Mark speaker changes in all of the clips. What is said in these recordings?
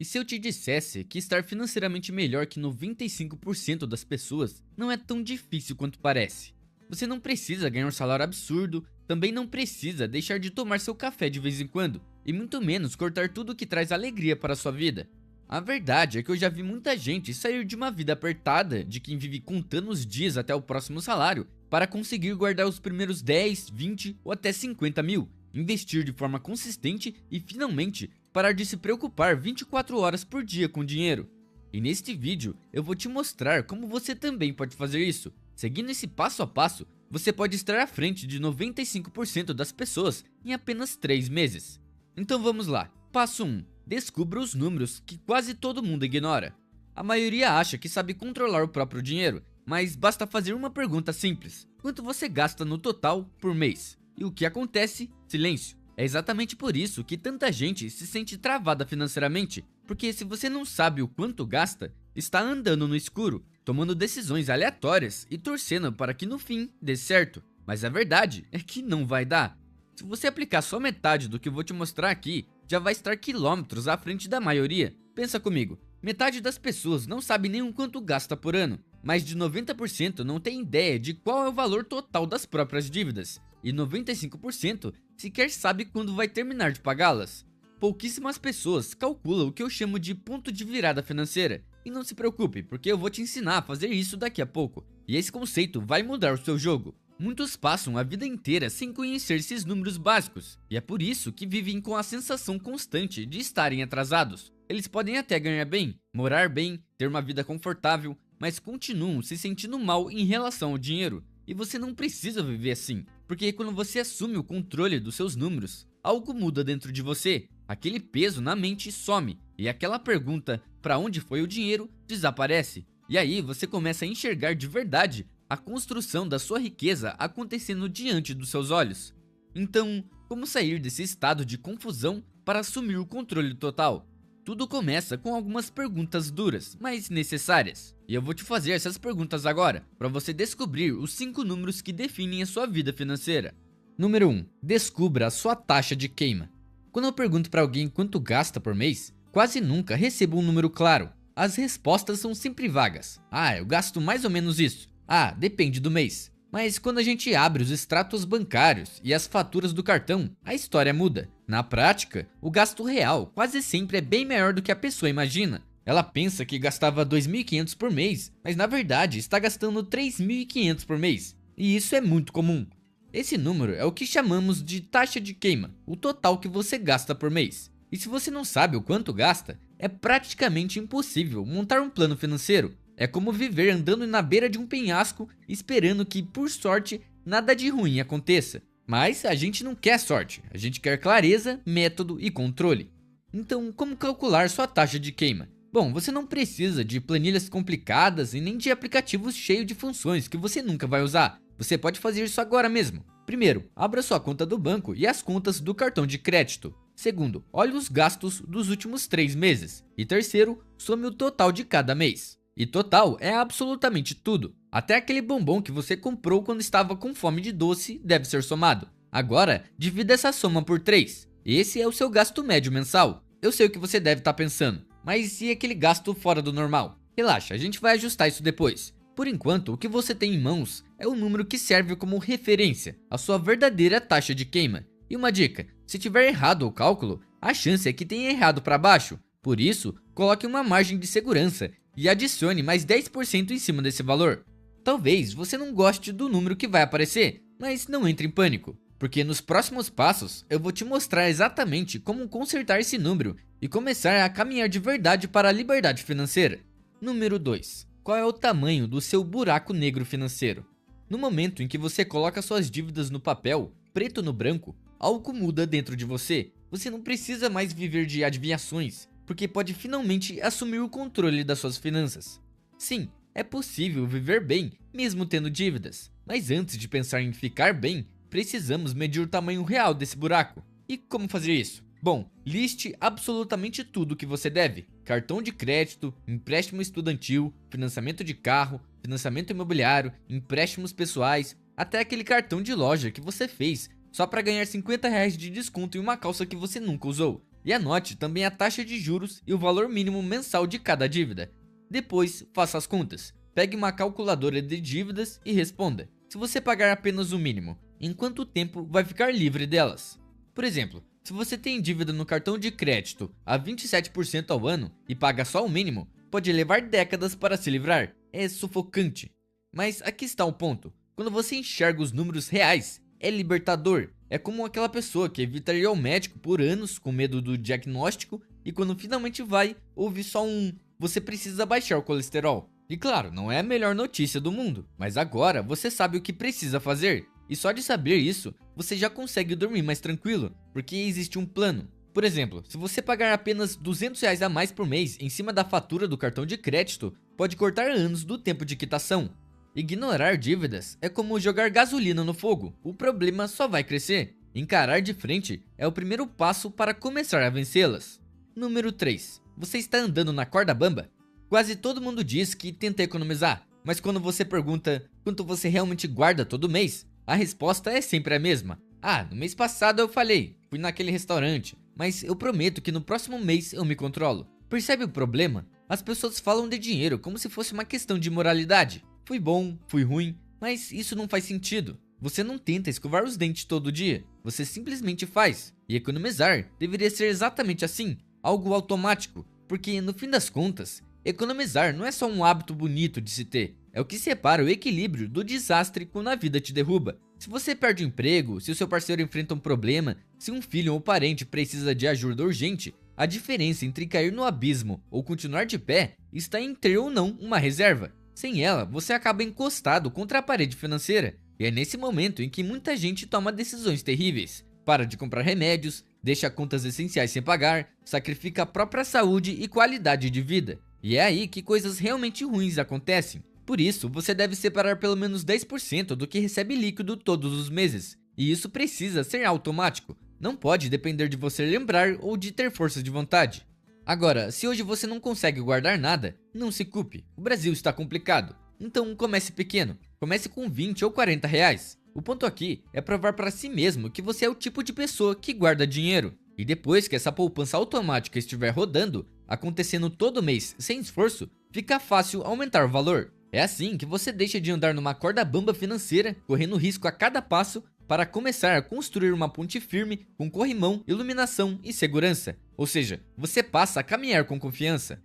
Speaker 1: E se eu te dissesse que estar financeiramente melhor que 95% das pessoas não é tão difícil quanto parece? Você não precisa ganhar um salário absurdo, também não precisa deixar de tomar seu café de vez em quando, e muito menos cortar tudo que traz alegria para a sua vida. A verdade é que eu já vi muita gente sair de uma vida apertada, de quem vive contando os dias até o próximo salário, para conseguir guardar os primeiros 10, 20 ou até 50 mil, investir de forma consistente e finalmente parar de se preocupar 24 horas por dia com dinheiro. E neste vídeo eu vou te mostrar como você também pode fazer isso. Seguindo esse passo a passo, você pode estar à frente de 95% das pessoas em apenas 3 meses. Então vamos lá. Passo 1. Descubra os números que quase todo mundo ignora. A maioria acha que sabe controlar o próprio dinheiro, mas basta fazer uma pergunta simples: quanto você gasta no total por mês? E o que acontece? Silêncio. É exatamente por isso que tanta gente se sente travada financeiramente, porque se você não sabe o quanto gasta, está andando no escuro, tomando decisões aleatórias e torcendo para que no fim dê certo. Mas a verdade é que não vai dar. Se você aplicar só metade do que eu vou te mostrar aqui, já vai estar quilômetros à frente da maioria. Pensa comigo, metade das pessoas não sabe nem o quanto gasta por ano, mais de 90% não tem ideia de qual é o valor total das próprias dívidas, e 95% sequer sabe quando vai terminar de pagá-las. Pouquíssimas pessoas calculam o que eu chamo de ponto de virada financeira, e não se preocupe, porque eu vou te ensinar a fazer isso daqui a pouco, e esse conceito vai mudar o seu jogo. Muitos passam a vida inteira sem conhecer esses números básicos, e é por isso que vivem com a sensação constante de estarem atrasados. Eles podem até ganhar bem, morar bem, ter uma vida confortável, mas continuam se sentindo mal em relação ao dinheiro. E você não precisa viver assim, porque quando você assume o controle dos seus números, algo muda dentro de você, aquele peso na mente some, e aquela pergunta "para onde foi o dinheiro?" desaparece. E aí você começa a enxergar de verdade a construção da sua riqueza acontecendo diante dos seus olhos. Então, como sair desse estado de confusão para assumir o controle total? Tudo começa com algumas perguntas duras, mas necessárias. E eu vou te fazer essas perguntas agora, para você descobrir os 5 números que definem a sua vida financeira. Número 1. Descubra a sua taxa de queima. Quando eu pergunto para alguém quanto gasta por mês, quase nunca recebo um número claro. As respostas são sempre vagas. Eu gasto mais ou menos isso. Depende do mês. Mas quando a gente abre os extratos bancários e as faturas do cartão, a história muda. Na prática, o gasto real quase sempre é bem maior do que a pessoa imagina. Ela pensa que gastava 2.500 por mês, mas na verdade está gastando 3.500 por mês. E isso é muito comum. Esse número é o que chamamos de taxa de queima, o total que você gasta por mês. E se você não sabe o quanto gasta, é praticamente impossível montar um plano financeiro. É como viver andando na beira de um penhasco, esperando que, por sorte, nada de ruim aconteça. Mas a gente não quer sorte, a gente quer clareza, método e controle. Então, como calcular sua taxa de queima? Bom, você não precisa de planilhas complicadas e nem de aplicativos cheios de funções que você nunca vai usar. Você pode fazer isso agora mesmo. Primeiro, abra sua conta do banco e as contas do cartão de crédito. Segundo, olhe os gastos dos últimos 3 meses. E terceiro, some o total de cada mês. E total é absolutamente tudo. Até aquele bombom que você comprou quando estava com fome de doce deve ser somado. Agora, divida essa soma por 3. Esse é o seu gasto médio mensal. Eu sei o que você deve estar pensando, mas e aquele gasto fora do normal? Relaxa, a gente vai ajustar isso depois. Por enquanto, o que você tem em mãos é o número que serve como referência, a sua verdadeira taxa de queima. E uma dica, se tiver errado o cálculo, a chance é que tenha errado para baixo. Por isso, coloque uma margem de segurança e adicione mais 10% em cima desse valor. Talvez você não goste do número que vai aparecer, mas não entre em pânico, porque nos próximos passos eu vou te mostrar exatamente como consertar esse número e começar a caminhar de verdade para a liberdade financeira. Número 2. Qual é o tamanho do seu buraco negro financeiro? No momento em que você coloca suas dívidas no papel, preto no branco, algo muda dentro de você. Você não precisa mais viver de adivinhações, porque pode finalmente assumir o controle das suas finanças. Sim, é possível viver bem, mesmo tendo dívidas. Mas antes de pensar em ficar bem, precisamos medir o tamanho real desse buraco. E como fazer isso? Bom, liste absolutamente tudo que você deve. Cartão de crédito, empréstimo estudantil, financiamento de carro, financiamento imobiliário, empréstimos pessoais, até aquele cartão de loja que você fez só para ganhar R$ 50 de desconto em uma calça que você nunca usou. E anote também a taxa de juros e o valor mínimo mensal de cada dívida. Depois, faça as contas. Pegue uma calculadora de dívidas e responda: se você pagar apenas o mínimo, em quanto tempo vai ficar livre delas? Por exemplo, se você tem dívida no cartão de crédito a 27% ao ano e paga só o mínimo, pode levar décadas para se livrar. É sufocante. Mas aqui está o ponto. Quando você enxerga os números reais, é libertador. É como aquela pessoa que evita ir ao médico por anos com medo do diagnóstico e quando finalmente vai, ouve só um: você precisa baixar o colesterol. E claro, não é a melhor notícia do mundo, mas agora você sabe o que precisa fazer. E só de saber isso, você já consegue dormir mais tranquilo, porque existe um plano. Por exemplo, se você pagar apenas R$ 200 a mais por mês em cima da fatura do cartão de crédito, pode cortar anos do tempo de quitação. Ignorar dívidas é como jogar gasolina no fogo, o problema só vai crescer. Encarar de frente é o primeiro passo para começar a vencê-las. Número 3. Você está andando na corda bamba? Quase todo mundo diz que tenta economizar, mas quando você pergunta quanto você realmente guarda todo mês, a resposta é sempre a mesma. Ah, no mês passado eu falei, fui naquele restaurante, mas eu prometo que no próximo mês eu me controlo. Percebe o problema? As pessoas falam de dinheiro como se fosse uma questão de moralidade. Fui bom, fui ruim, mas isso não faz sentido. Você não tenta escovar os dentes todo dia, você simplesmente faz. E economizar deveria ser exatamente assim, algo automático, porque no fim das contas, economizar não é só um hábito bonito de se ter, é o que separa o equilíbrio do desastre quando a vida te derruba. Se você perde o emprego, se o seu parceiro enfrenta um problema, se um filho ou parente precisa de ajuda urgente, a diferença entre cair no abismo ou continuar de pé está em ter ou não uma reserva. Sem ela, você acaba encostado contra a parede financeira, e é nesse momento em que muita gente toma decisões terríveis. Para de comprar remédios, deixa contas essenciais sem pagar, sacrifica a própria saúde e qualidade de vida. E é aí que coisas realmente ruins acontecem. Por isso, você deve separar pelo menos 10% do que recebe líquido todos os meses. E isso precisa ser automático, não pode depender de você lembrar ou de ter força de vontade. Agora, se hoje você não consegue guardar nada, não se culpe, o Brasil está complicado. Então comece pequeno, comece com 20 ou 40 reais. O ponto aqui é provar para si mesmo que você é o tipo de pessoa que guarda dinheiro. E depois que essa poupança automática estiver rodando, acontecendo todo mês sem esforço, fica fácil aumentar o valor. É assim que você deixa de andar numa corda bamba financeira, correndo risco a cada passo, para começar a construir uma ponte firme com corrimão, iluminação e segurança. Ou seja, você passa a caminhar com confiança.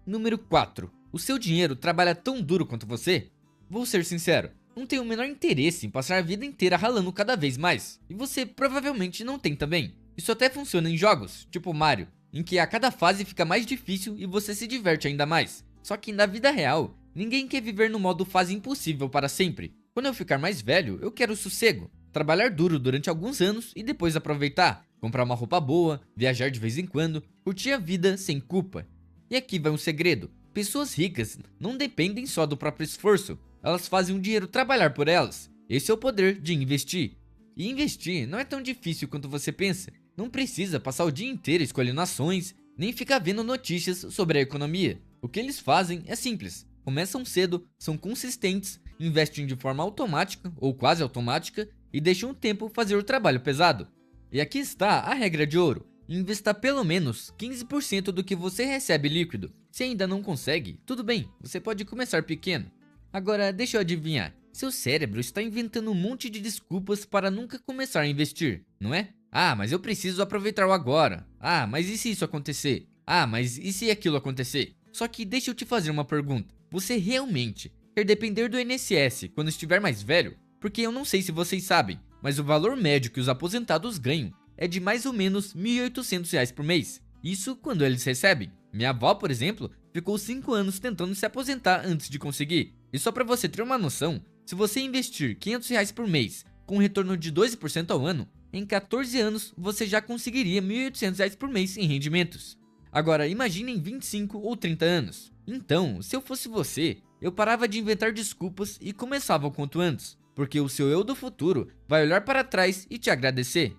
Speaker 1: Número 4. O seu dinheiro trabalha tão duro quanto você? Vou ser sincero, não tenho o menor interesse em passar a vida inteira ralando cada vez mais. E você provavelmente não tem também. Isso até funciona em jogos, tipo Mario, em que a cada fase fica mais difícil e você se diverte ainda mais. Só que na vida real, ninguém quer viver no modo fase impossível para sempre. Quando eu ficar mais velho, eu quero sossego. Trabalhar duro durante alguns anos e depois aproveitar, comprar uma roupa boa, viajar de vez em quando, curtir a vida sem culpa. E aqui vai um segredo: pessoas ricas não dependem só do próprio esforço, elas fazem o dinheiro trabalhar por elas. Esse é o poder de investir. E investir não é tão difícil quanto você pensa. Não precisa passar o dia inteiro escolhendo ações, nem ficar vendo notícias sobre a economia. O que eles fazem é simples: começam cedo, são consistentes, investem de forma automática ou quase automática e deixam o tempo fazer o trabalho pesado. E aqui está a regra de ouro: invista pelo menos 15% do que você recebe líquido. Se ainda não consegue, tudo bem, você pode começar pequeno. Agora deixa eu adivinhar, seu cérebro está inventando um monte de desculpas para nunca começar a investir, não é? Ah, mas eu preciso aproveitar o agora. Ah, mas e se isso acontecer? Ah, mas e se aquilo acontecer? Só que deixa eu te fazer uma pergunta: você realmente quer depender do INSS quando estiver mais velho? Porque eu não sei se vocês sabem, mas o valor médio que os aposentados ganham é de mais ou menos R$ 1.800 por mês. Isso quando eles recebem. Minha avó, por exemplo, ficou 5 anos tentando se aposentar antes de conseguir. E só para você ter uma noção, se você investir R$ 500 por mês com um retorno de 12% ao ano, em 14 anos você já conseguiria R$ 1.800 por mês em rendimentos. Agora imagine em 25 ou 30 anos. Então, se eu fosse você, eu parava de inventar desculpas e começava o quanto antes, porque o seu eu do futuro vai olhar para trás e te agradecer.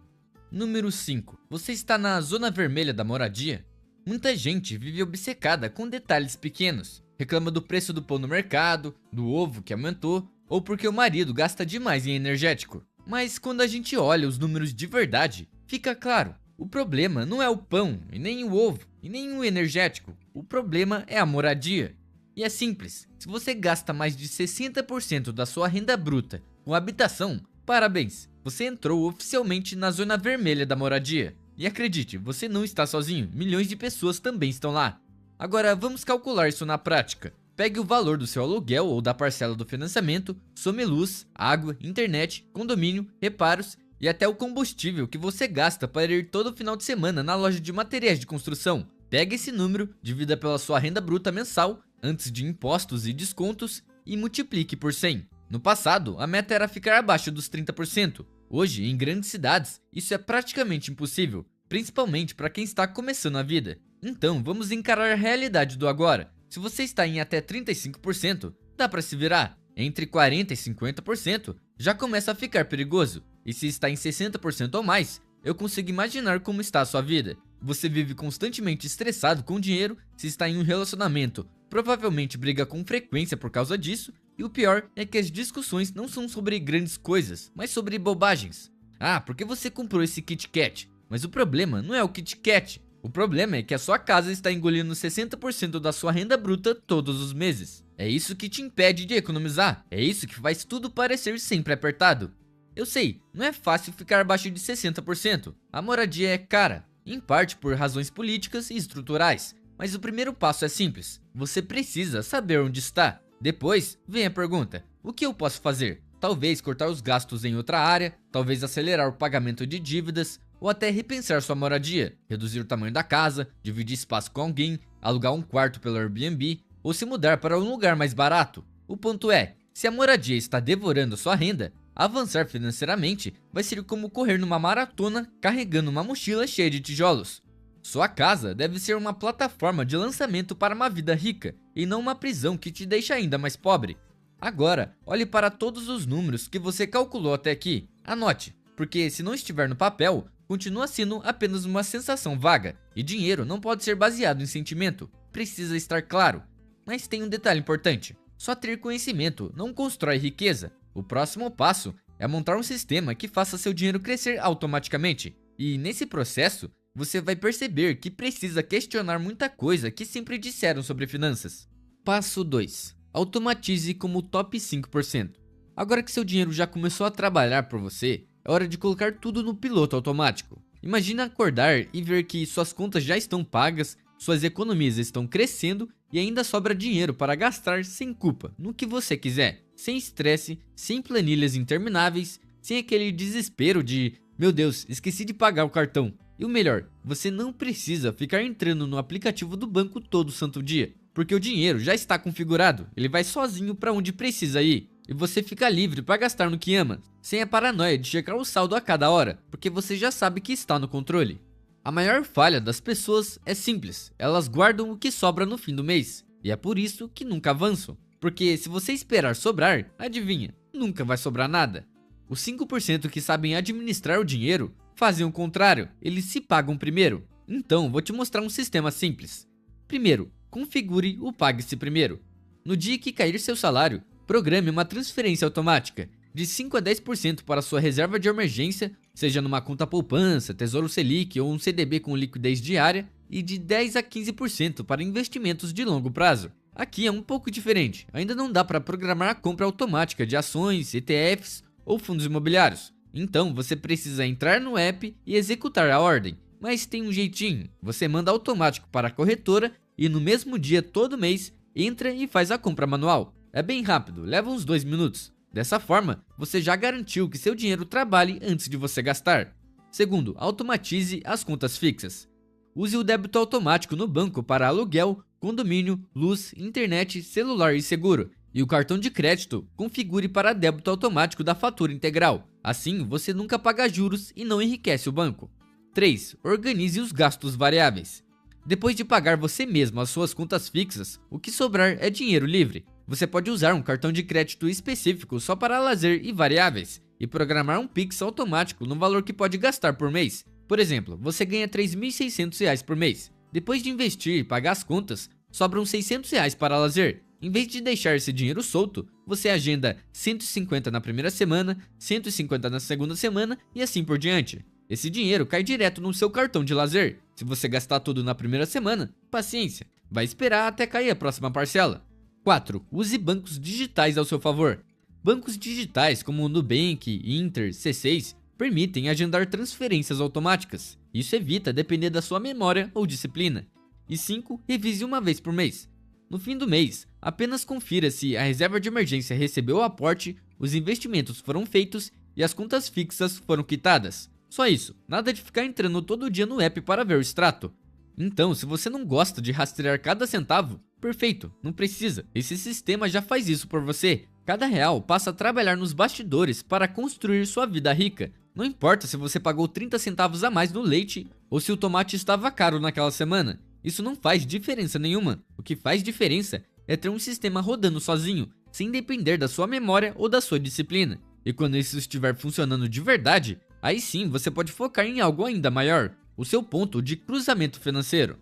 Speaker 1: Número 5. Você está na zona vermelha da moradia? Muita gente vive obcecada com detalhes pequenos. Reclama do preço do pão no mercado, do ovo que aumentou, ou porque o marido gasta demais em energético. Mas quando a gente olha os números de verdade, fica claro: O problema não é o pão, e nem o ovo, e nem o energético. O problema é a moradia. E é simples, se você gasta mais de 60% da sua renda bruta com habitação, parabéns, você entrou oficialmente na zona vermelha da moradia. E acredite, você não está sozinho, milhões de pessoas também estão lá. Agora vamos calcular isso na prática. Pegue o valor do seu aluguel ou da parcela do financiamento, some luz, água, internet, condomínio, reparos e até o combustível que você gasta para ir todo final de semana na loja de materiais de construção. Pegue esse número, divida pela sua renda bruta mensal, antes de impostos e descontos, e multiplique por 100. No passado, a meta era ficar abaixo dos 30%. Hoje, em grandes cidades, isso é praticamente impossível, principalmente para quem está começando a vida. Então, vamos encarar a realidade do agora. Se você está em até 35%, dá para se virar. Entre 40% e 50%, já começa a ficar perigoso. E se está em 60% ou mais, eu consigo imaginar como está a sua vida. Você vive constantemente estressado com dinheiro, se está em um relacionamento, provavelmente briga com frequência por causa disso, e o pior é que as discussões não são sobre grandes coisas, mas sobre bobagens. Ah, porque você comprou esse Kit Kat? Mas o problema não é o Kit Kat. O problema é que a sua casa está engolindo 60% da sua renda bruta todos os meses. É isso que te impede de economizar. É isso que faz tudo parecer sempre apertado. Eu sei, não é fácil ficar abaixo de 60%. A moradia é cara, em parte por razões políticas e estruturais. Mas o primeiro passo é simples. Você precisa saber onde está. Depois, vem a pergunta: o que eu posso fazer? Talvez cortar os gastos em outra área, talvez acelerar o pagamento de dívidas, ou até repensar sua moradia, reduzir o tamanho da casa, dividir espaço com alguém, alugar um quarto pelo Airbnb, ou se mudar para um lugar mais barato. O ponto é, se a moradia está devorando sua renda, avançar financeiramente vai ser como correr numa maratona carregando uma mochila cheia de tijolos. Sua casa deve ser uma plataforma de lançamento para uma vida rica, e não uma prisão que te deixa ainda mais pobre. Agora, olhe para todos os números que você calculou até aqui. Anote, porque se não estiver no papel, continua sendo apenas uma sensação vaga, e dinheiro não pode ser baseado em sentimento, precisa estar claro. Mas tem um detalhe importante: só ter conhecimento não constrói riqueza. O próximo passo é montar um sistema que faça seu dinheiro crescer automaticamente, e nesse processo, você vai perceber que precisa questionar muita coisa que sempre disseram sobre finanças. Passo 2. Automatize como top 5%. Agora que seu dinheiro já começou a trabalhar por você, é hora de colocar tudo no piloto automático. Imagina acordar e ver que suas contas já estão pagas, suas economias estão crescendo e ainda sobra dinheiro para gastar sem culpa, no que você quiser. Sem estresse, sem planilhas intermináveis, sem aquele desespero de meu Deus, esqueci de pagar o cartão. E o melhor, você não precisa ficar entrando no aplicativo do banco todo santo dia, porque o dinheiro já está configurado, ele vai sozinho para onde precisa ir. E você fica livre para gastar no que ama, sem a paranoia de checar o saldo a cada hora, porque você já sabe que está no controle. A maior falha das pessoas é simples, elas guardam o que sobra no fim do mês, e é por isso que nunca avançam. Porque se você esperar sobrar, adivinha, nunca vai sobrar nada. Os 5% que sabem administrar o dinheiro fazem o contrário, eles se pagam primeiro. Então, vou te mostrar um sistema simples. Primeiro, configure o Pague-se Primeiro. No dia que cair seu salário, programe uma transferência automática de 5 a 10% para sua reserva de emergência, seja numa conta poupança, Tesouro Selic ou um CDB com liquidez diária, e de 10 a 15% para investimentos de longo prazo. Aqui é um pouco diferente, ainda não dá para programar a compra automática de ações, ETFs ou fundos imobiliários. Então você precisa entrar no app e executar a ordem, mas tem um jeitinho, você manda automático para a corretora e no mesmo dia todo mês entra e faz a compra manual. É bem rápido, leva uns 2 minutos. Dessa forma, você já garantiu que seu dinheiro trabalhe antes de você gastar. Segundo, automatize as contas fixas. Use o débito automático no banco para aluguel, condomínio, luz, internet, celular e seguro. E o cartão de crédito configure para débito automático da fatura integral. Assim, você nunca paga juros e não enriquece o banco. 3. Organize os gastos variáveis. Depois de pagar você mesmo as suas contas fixas, o que sobrar é dinheiro livre. Você pode usar um cartão de crédito específico só para lazer e variáveis, e programar um Pix automático no valor que pode gastar por mês. Por exemplo, você ganha R$ 3.600 por mês. Depois de investir e pagar as contas, sobram R$ 600 para lazer. Em vez de deixar esse dinheiro solto, você agenda 150 na primeira semana, 150 na segunda semana e assim por diante. esse dinheiro cai direto no seu cartão de lazer. Se você gastar tudo na primeira semana, paciência, vai esperar até cair a próxima parcela. 4. Use bancos digitais ao seu favor. Bancos digitais como o Nubank, Inter, C6 permitem agendar transferências automáticas. Isso evita depender da sua memória ou disciplina. E 5. Revise uma vez por mês. No fim do mês, apenas confira se a reserva de emergência recebeu o aporte, os investimentos foram feitos e as contas fixas foram quitadas. Só isso, nada de ficar entrando todo dia no app para ver o extrato. Então, se você não gosta de rastrear cada centavo, perfeito, não precisa, esse sistema já faz isso por você. Cada real passa a trabalhar nos bastidores para construir sua vida rica. Não importa se você pagou 30 centavos a mais no leite ou se o tomate estava caro naquela semana. Isso não faz diferença nenhuma. O que faz diferença é ter um sistema rodando sozinho, sem depender da sua memória ou da sua disciplina. E quando isso estiver funcionando de verdade, aí sim você pode focar em algo ainda maior, o seu ponto de cruzamento financeiro.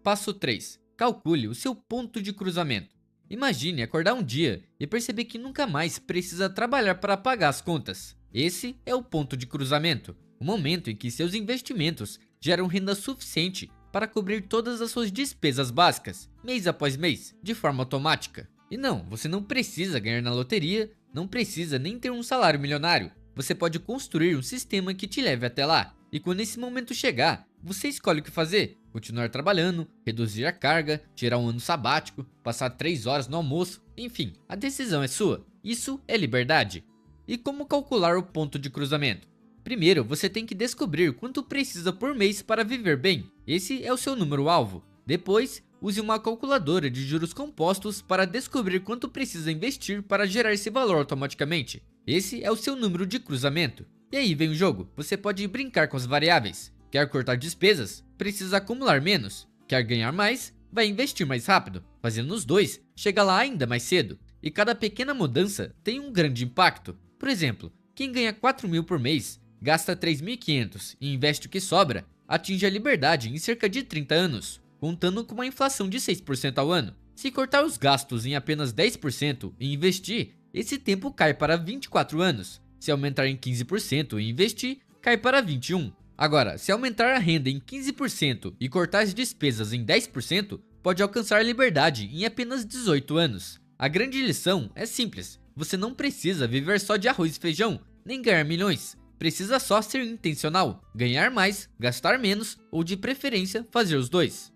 Speaker 1: Passo 3. Calcule o seu ponto de cruzamento. Imagine acordar um dia e perceber que nunca mais precisa trabalhar para pagar as contas. Esse é o ponto de cruzamento, o momento em que seus investimentos geram renda suficiente para cobrir todas as suas despesas básicas, mês após mês, de forma automática. E não, você não precisa ganhar na loteria, não precisa nem ter um salário milionário. Você pode construir um sistema que te leve até lá. E quando esse momento chegar, você escolhe o que fazer. Continuar trabalhando, reduzir a carga, tirar um ano sabático, passar 3 horas no almoço, enfim, a decisão é sua. Isso é liberdade. E como calcular o ponto de cruzamento? Primeiro, você tem que descobrir quanto precisa por mês para viver bem. Esse é o seu número-alvo. Depois, use uma calculadora de juros compostos para descobrir quanto precisa investir para gerar esse valor automaticamente. Esse é o seu número de cruzamento. E aí vem o jogo, você pode brincar com as variáveis. Quer cortar despesas? Precisa acumular menos. Quer ganhar mais? Vai investir mais rápido. Fazendo os dois, chega lá ainda mais cedo. E cada pequena mudança tem um grande impacto. Por exemplo, quem ganha 4.000 por mês, gasta 3.500 e investe o que sobra, atinge a liberdade em cerca de 30 anos, contando com uma inflação de 6% ao ano. Se cortar os gastos em apenas 10% e investir, esse tempo cai para 24 anos. Se aumentar em 15% e investir, cai para 21. Agora, se aumentar a renda em 15% e cortar as despesas em 10%, pode alcançar a liberdade em apenas 18 anos. A grande lição é simples, você não precisa viver só de arroz e feijão, nem ganhar milhões. Precisa só ser intencional, ganhar mais, gastar menos ou de preferência fazer os dois.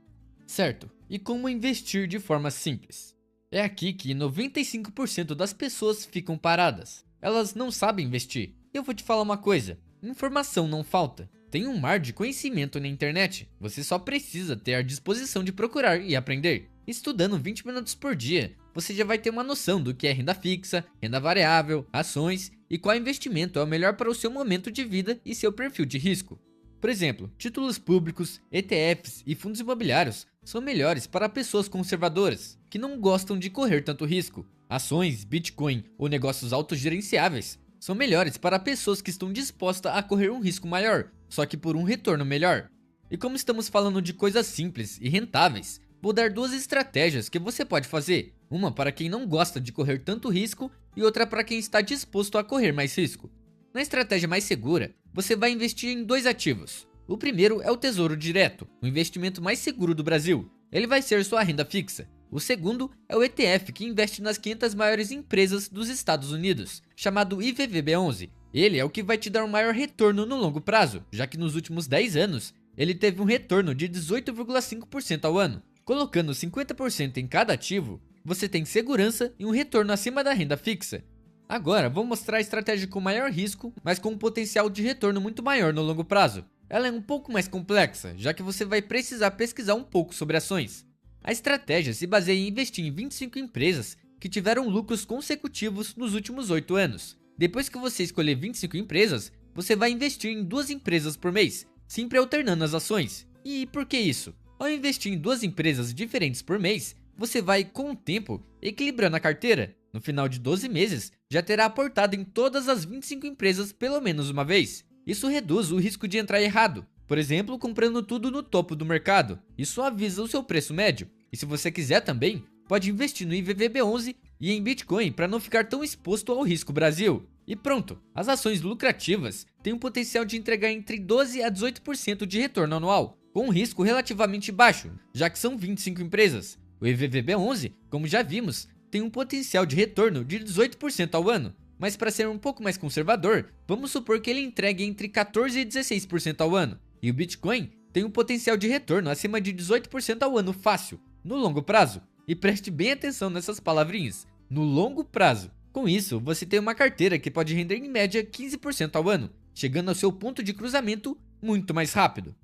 Speaker 1: Certo, e como investir de forma simples? É aqui que 95% das pessoas ficam paradas. Elas não sabem investir. Eu vou te falar uma coisa, informação não falta. Tem um mar de conhecimento na internet, você só precisa ter a disposição de procurar e aprender. Estudando 20 minutos por dia, você já vai ter uma noção do que é renda fixa, renda variável, ações e qual investimento é o melhor para o seu momento de vida e seu perfil de risco. Por exemplo, títulos públicos, ETFs e fundos imobiliários são melhores para pessoas conservadoras, que não gostam de correr tanto risco. Ações, Bitcoin ou negócios autogerenciáveis são melhores para pessoas que estão dispostas a correr um risco maior, só que por um retorno melhor. E como estamos falando de coisas simples e rentáveis, vou dar 2 estratégias que você pode fazer. Uma para quem não gosta de correr tanto risco e outra para quem está disposto a correr mais risco. Na estratégia mais segura, você vai investir em 2 ativos. O primeiro é o Tesouro Direto, o investimento mais seguro do Brasil. Ele vai ser sua renda fixa. O segundo é o ETF, que investe nas 500 maiores empresas dos Estados Unidos, chamado IVVB11. Ele é o que vai te dar um maior retorno no longo prazo, já que nos últimos 10 anos, ele teve um retorno de 18,5% ao ano. Colocando 50% em cada ativo, você tem segurança e um retorno acima da renda fixa. Agora, vou mostrar a estratégia com maior risco, mas com um potencial de retorno muito maior no longo prazo. Ela é um pouco mais complexa, já que você vai precisar pesquisar um pouco sobre ações. A estratégia se baseia em investir em 25 empresas que tiveram lucros consecutivos nos últimos 8 anos. Depois que você escolher 25 empresas, você vai investir em 2 empresas por mês, sempre alternando as ações. E por que isso? Ao investir em 2 empresas diferentes por mês, você vai, com o tempo, equilibrando a carteira. No final de 12 meses, já terá aportado em todas as 25 empresas pelo menos uma vez. Isso reduz o risco de entrar errado, por exemplo, comprando tudo no topo do mercado. Isso avisa o seu preço médio. E se você quiser também, pode investir no IVVB11 e em Bitcoin para não ficar tão exposto ao risco Brasil. E pronto, as ações lucrativas têm um potencial de entregar entre 12 a 18% de retorno anual, com um risco relativamente baixo, já que são 25 empresas. O EVVB11, como já vimos, tem um potencial de retorno de 18% ao ano, mas para ser um pouco mais conservador, vamos supor que ele entregue entre 14 e 16% ao ano. E o Bitcoin tem um potencial de retorno acima de 18% ao ano fácil, no longo prazo. E preste bem atenção nessas palavrinhas, no longo prazo. Com isso, você tem uma carteira que pode render em média 15% ao ano, chegando ao seu ponto de cruzamento muito mais rápido.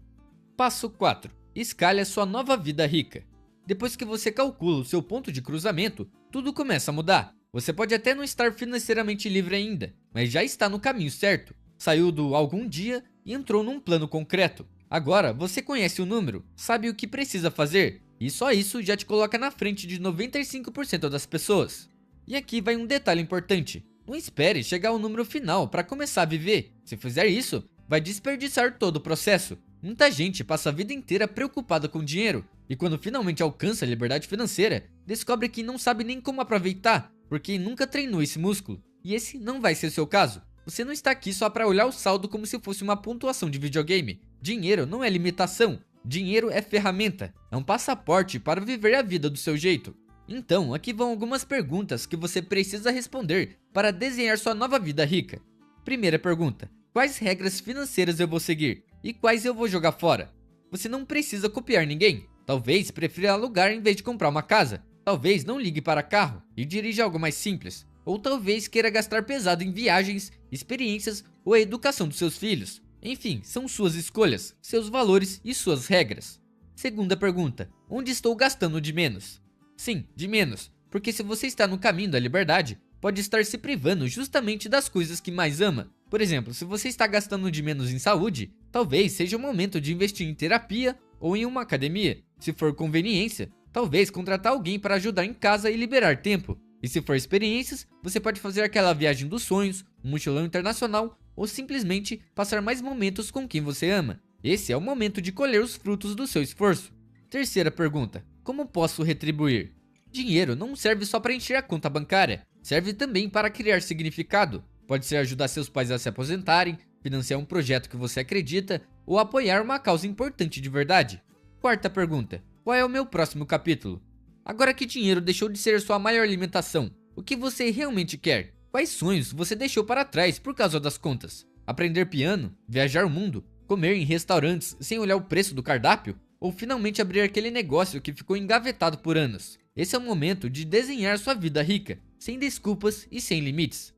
Speaker 1: Passo 4. Escale a sua nova vida rica. Depois que você calcula o seu ponto de cruzamento, tudo começa a mudar. Você pode até não estar financeiramente livre ainda, mas já está no caminho certo. Saiu do algum dia e entrou num plano concreto. Agora você conhece o número, sabe o que precisa fazer, e só isso já te coloca na frente de 95% das pessoas. E aqui vai um detalhe importante. Não espere chegar ao número final para começar a viver. Se fizer isso, vai desperdiçar todo o processo. Muita gente passa a vida inteira preocupada com dinheiro, e quando finalmente alcança a liberdade financeira, descobre que não sabe nem como aproveitar, porque nunca treinou esse músculo. E esse não vai ser seu caso. Você não está aqui só para olhar o saldo como se fosse uma pontuação de videogame. Dinheiro não é limitação. Dinheiro é ferramenta. É um passaporte para viver a vida do seu jeito. Então, aqui vão algumas perguntas que você precisa responder para desenhar sua nova vida rica. Primeira pergunta: quais regras financeiras eu vou seguir? E quais eu vou jogar fora? Você não precisa copiar ninguém. Talvez prefira alugar em vez de comprar uma casa. Talvez não ligue para carro e dirija algo mais simples. Ou talvez queira gastar pesado em viagens, experiências ou a educação dos seus filhos. Enfim, são suas escolhas, seus valores e suas regras. Segunda pergunta: onde estou gastando de menos? Sim, de menos, porque se você está no caminho da liberdade, pode estar se privando justamente das coisas que mais ama. Por exemplo, se você está gastando de menos em saúde, talvez seja o momento de investir em terapia ou em uma academia. Se for conveniência, talvez contratar alguém para ajudar em casa e liberar tempo. E se for experiências, você pode fazer aquela viagem dos sonhos, um mochilão internacional ou simplesmente passar mais momentos com quem você ama. Esse é o momento de colher os frutos do seu esforço. Terceira pergunta: como posso retribuir? Dinheiro não serve só para encher a conta bancária, serve também para criar significado. Pode ser ajudar seus pais a se aposentarem, financiar um projeto que você acredita ou apoiar uma causa importante de verdade. Quarta pergunta: qual é o meu próximo capítulo? Agora que dinheiro deixou de ser sua maior alimentação, o que você realmente quer? Quais sonhos você deixou para trás por causa das contas? Aprender piano? Viajar o mundo? Comer em restaurantes sem olhar o preço do cardápio? Ou finalmente abrir aquele negócio que ficou engavetado por anos? Esse é o momento de desenhar sua vida rica, sem desculpas e sem limites.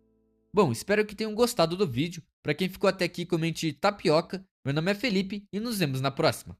Speaker 1: Bom, espero que tenham gostado do vídeo. Para quem ficou até aqui, comente tapioca. Meu nome é Felipe e nos vemos na próxima.